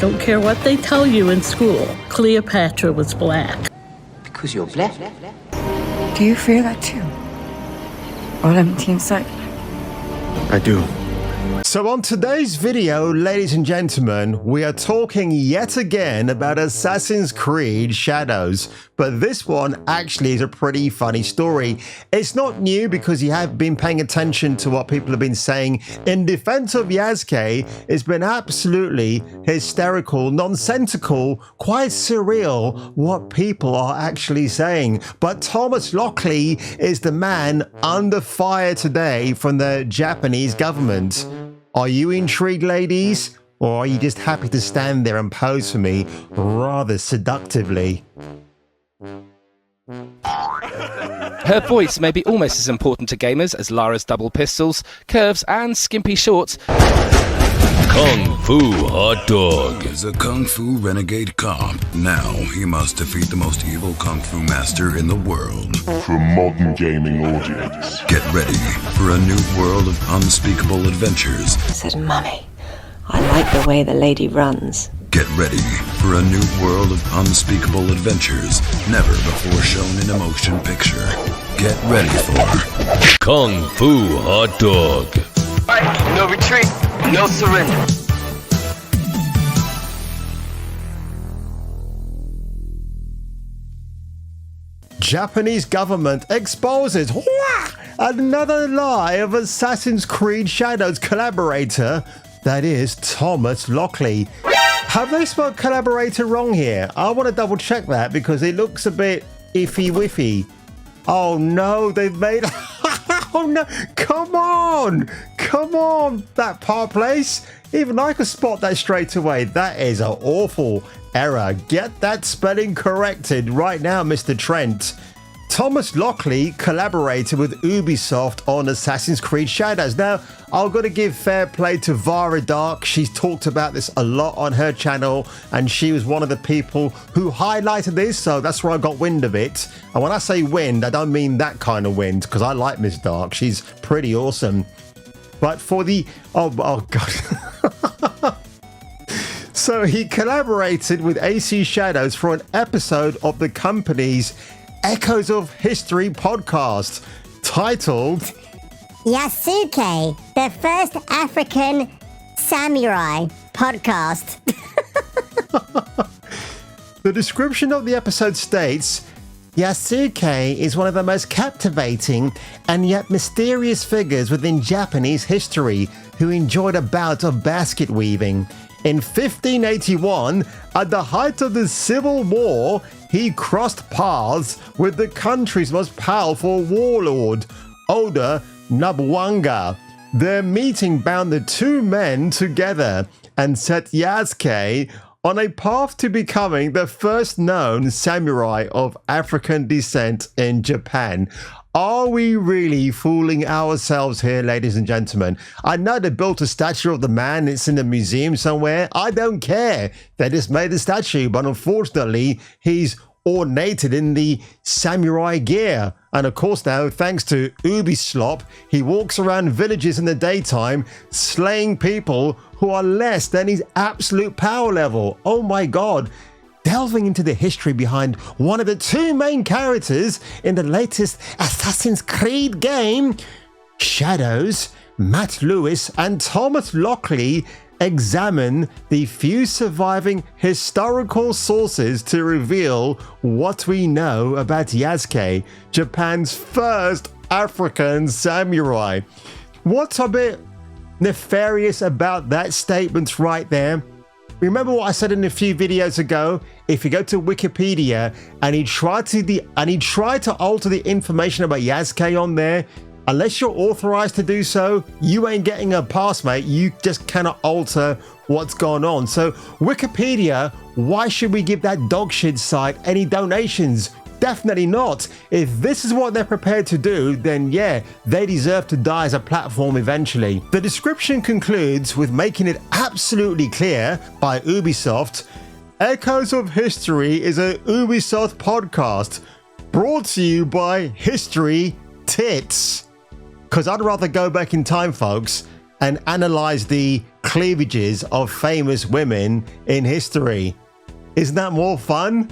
don't care what they tell you in school. Cleopatra was black. Because you're black. Do you fear that too? All empty inside? I do. So on today's video, ladies and gentlemen, we are talking yet again about Assassin's Creed Shadows, but this one actually is a pretty funny story. It's not new because you have been paying attention to what people have been saying in defense of Yasuke. It's been absolutely hysterical, nonsensical, quite surreal what people are actually saying. But Thomas Lockley is the man under fire today from the Japanese government. Are you intrigued, ladies? Or are you just happy to stand there and pose for me rather seductively? Her voice may be almost as important to gamers as Lara's double pistols, curves and skimpy shorts. Kung Fu Hot Dog is a Kung Fu renegade cop. Now he must defeat the most evil Kung Fu master in the world. For a modern gaming audience. Get ready for a new world of unspeakable adventures. Said, Mummy, I like the way the lady runs. Get ready for a new world of unspeakable adventures never before shown in a motion picture. Get ready for Kung Fu Hot Dog. Alright, no retreat, no surrender. Japanese government exposes another lie of Assassin's Creed Shadows collaborator, that is Thomas Lockley. Have they spelled collaborator wrong here? I want to double check that because it looks a bit iffy-wiffy. Oh no, they've made... Oh no, come on, that par place. Even I could spot that straight away. That is an awful error. Get that spelling corrected right now, Mr. Trent. Thomas Lockley collaborated with Ubisoft on Assassin's Creed Shadows. Now, I've got to give fair play to Vara Dark. She's talked about this a lot on her channel, and she was one of the people who highlighted this, so that's where I got wind of it. And when I say wind, I don't mean that kind of wind, because I like Miss Dark. She's pretty awesome. But for the... Oh God. So he collaborated with AC Shadows for an episode of the company's Echoes of History podcast titled Yasuke, the first African samurai podcast. The description of the episode states, Yasuke is one of the most captivating and yet mysterious figures within Japanese history who enjoyed a bout of basket weaving. In 1581, at the height of the Civil War, he crossed paths with the country's most powerful warlord, Oda Nobunaga. Their meeting bound the two men together and set Yasuke on a path to becoming the first known samurai of African descent in Japan. Are we really fooling ourselves here, ladies and gentlemen? I know they built a statue of the man. It's in a museum somewhere. I don't care. They just made a statue, but unfortunately, he's ornated in the samurai gear. And of course now, thanks to Ubisoft, he walks around villages in the daytime, slaying people who are less than his absolute power level. Oh my God. Delving into the history behind one of the two main characters in the latest Assassin's Creed game, Shadows, Matt Lewis and Thomas Lockley examine the few surviving historical sources to reveal what we know about Yasuke, Japan's first African samurai. What's a bit nefarious about that statement right there? Remember what I said in a few videos ago? If you go to Wikipedia and he tried to alter the information about Yasuke on there, unless you're authorized to do so, you ain't getting a pass, mate. You just cannot alter what's gone on. So Wikipedia, why should we give that dogshit site any donations? Definitely not. If this is what they're prepared to do, then yeah, they deserve to die as a platform eventually. The description concludes with making it absolutely clear by Ubisoft, Echoes of History is a Ubisoft podcast brought to you by History Tits. Because I'd rather go back in time, folks, and analyze the cleavages of famous women in history. Isn't that more fun?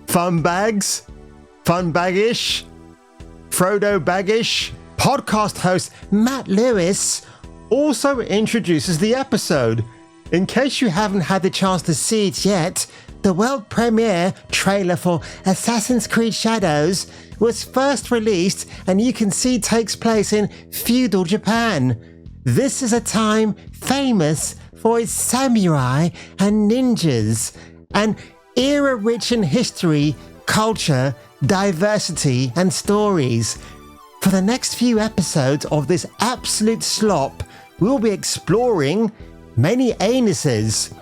Fun bags? Fun baggish? Frodo baggish? Podcast host Matt Lewis also introduces the episode. In case you haven't had the chance to see it yet, the world premiere trailer for Assassin's Creed Shadows was first released and you can see takes place in feudal Japan. This is a time famous for its samurai and ninjas, an era rich in history, culture, diversity and stories. For the next few episodes of this absolute slop, we'll be exploring many anuses,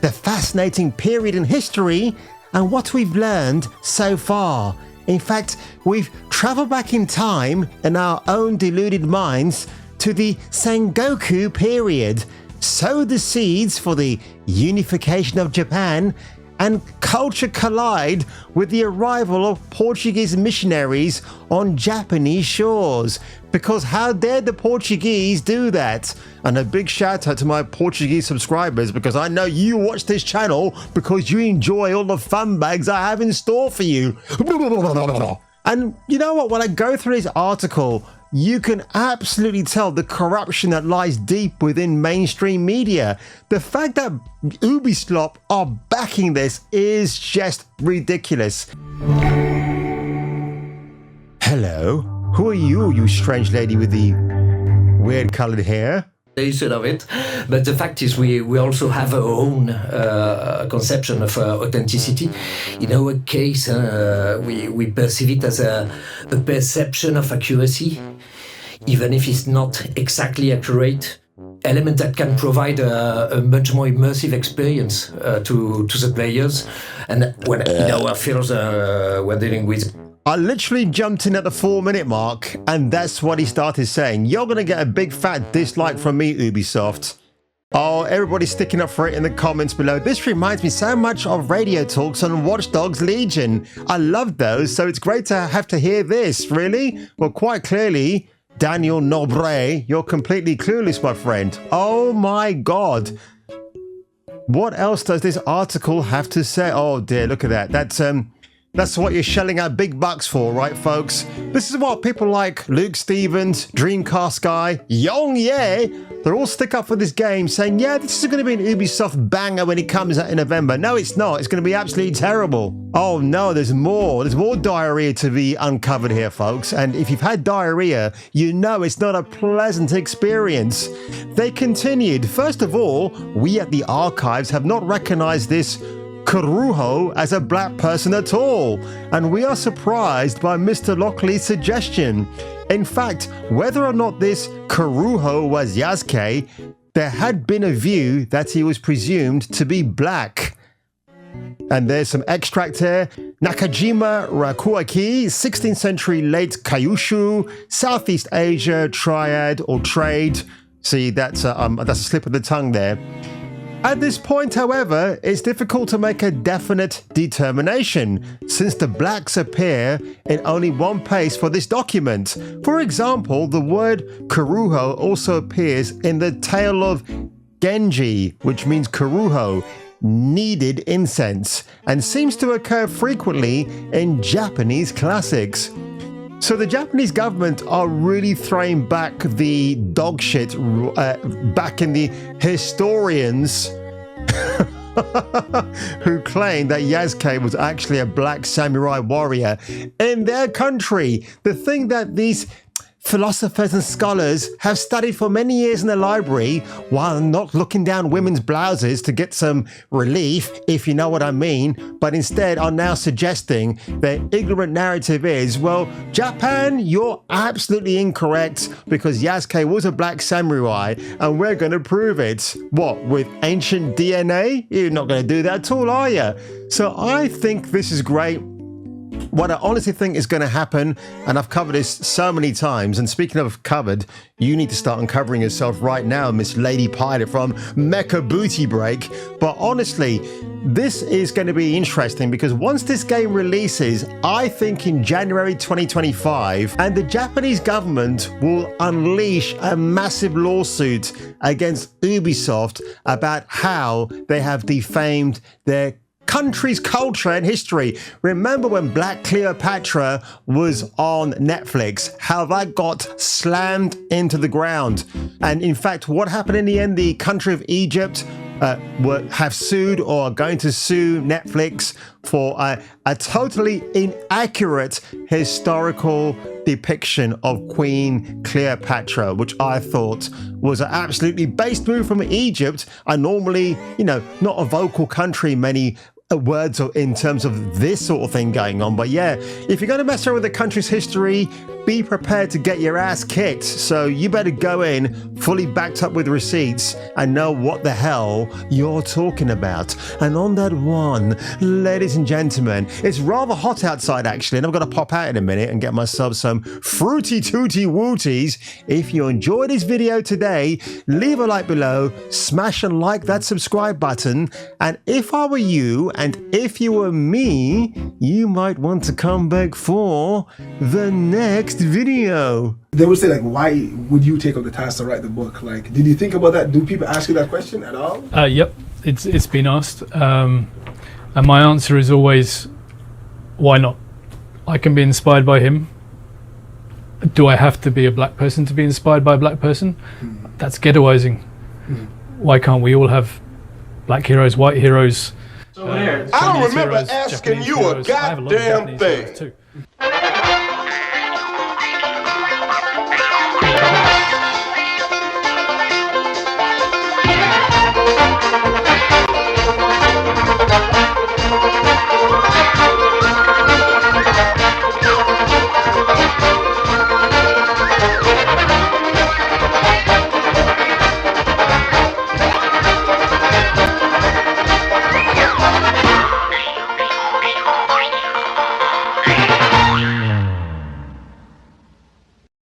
the fascinating period in history, and what we've learned so far. In fact, we've traveled back in time in our own deluded minds to the Sengoku period, sowed the seeds for the unification of Japan, and culture collide with the arrival of Portuguese missionaries on Japanese shores. Because how dare the Portuguese do that? And a big shout out to my Portuguese subscribers, because I know you watch this channel because you enjoy all the fun bags I have in store for you. And you know what? When I go through this article, you can absolutely tell the corruption that lies deep within mainstream media. The fact that Ubisoft are backing this is just ridiculous. Hello, who are you, you strange lady with the weird colored hair? Of it, but the fact is we also have our own conception of authenticity. In our case, we perceive it as a perception of accuracy, even if it's not exactly accurate, element that can provide a much more immersive experience to the players. And when in our fields we're dealing with, I literally jumped in at the 4-minute mark, and that's what he started saying. You're going to get a big fat dislike from me, Ubisoft. Oh, everybody's sticking up for it in the comments below. This reminds me so much of radio talks on Watch Dogs Legion. I love those, so it's great to have to hear this. Really? Well, quite clearly, Daniel Nobre, you're completely clueless, my friend. Oh my God. What else does this article have to say? Oh dear, look at that. That's what you're shelling out big bucks for, right, folks? This is what people like Luke Stevens, Dreamcast Guy, Yong Ye, they're all stick up for this game saying, yeah, this is going to be an Ubisoft banger when it comes out in November. No, it's not. It's going to be absolutely terrible. Oh, no, there's more. There's more diarrhea to be uncovered here, folks. And if you've had diarrhea, you know it's not a pleasant experience. They continued. First of all, we at the archives have not recognized this Kuruho as a black person at all, and we are surprised by Mr. Lockley's suggestion. In fact, whether or not this Kuruho was Yasuke, there had been a view that he was presumed to be black. And there's some extract here. Nakajima Rakuaki, 16th century late Kyushu, Southeast Asia triad or trade. See, that's a slip of the tongue there. At this point, however, it's difficult to make a definite determination, since the blacks appear in only one place for this document. For example, the word Kuruho also appears in the Tale of Genji, which means Kuruho, kneaded incense, and seems to occur frequently in Japanese classics. So the Japanese government are really throwing back the dog shit back in the historians who claim that Yasuke was actually a black samurai warrior in their country. The thing that these philosophers and scholars have studied for many years in the library while not looking down women's blouses to get some relief, if you know what I mean, but instead are now suggesting their ignorant narrative is, well, Japan, you're absolutely incorrect because Yasuke was a black samurai and we're going to prove it. What, with ancient DNA? You're not going to do that at all, are you? So I think this is great. what I honestly think is going to happen, and I've covered this so many times, and speaking of covered, you need to start uncovering yourself right now, Miss Lady Pilot from Mecha Booty Break. But honestly, this is going to be interesting because once this game releases, I think in January 2025, and the Japanese government will unleash a massive lawsuit against Ubisoft about how they have defamed their country's culture and history. Remember when Black Cleopatra was on Netflix, how that got slammed into the ground. And in fact, what happened in the end, the country of Egypt have sued or are going to sue Netflix for a totally inaccurate historical depiction of Queen Cleopatra, which I thought was an absolutely based move from Egypt. I normally, not a vocal country, many words in terms of this sort of thing going on. But yeah, if you're going to mess around with the country's history, be prepared to get your ass kicked. So you better go in fully backed up with receipts and know what the hell you're talking about. And on that one, ladies and gentlemen, it's rather hot outside actually, and I'm going to pop out in a minute and get myself some fruity tooty wooties. If you enjoyed this video today, leave a like below, smash and like that subscribe button, and if I were you and if you were me, you might want to come back for the next video. They would say, like, why would you take up the task to write the book? Like, did you think about that? Do people ask you that question at all? Yep, it's been asked, and my answer is always, why not? I can be inspired by him. Do I have to be a black person to be inspired by a black person? That's ghettoizing. Why can't we all have black heroes, white heroes? I don't remember asking you a goddamn thing.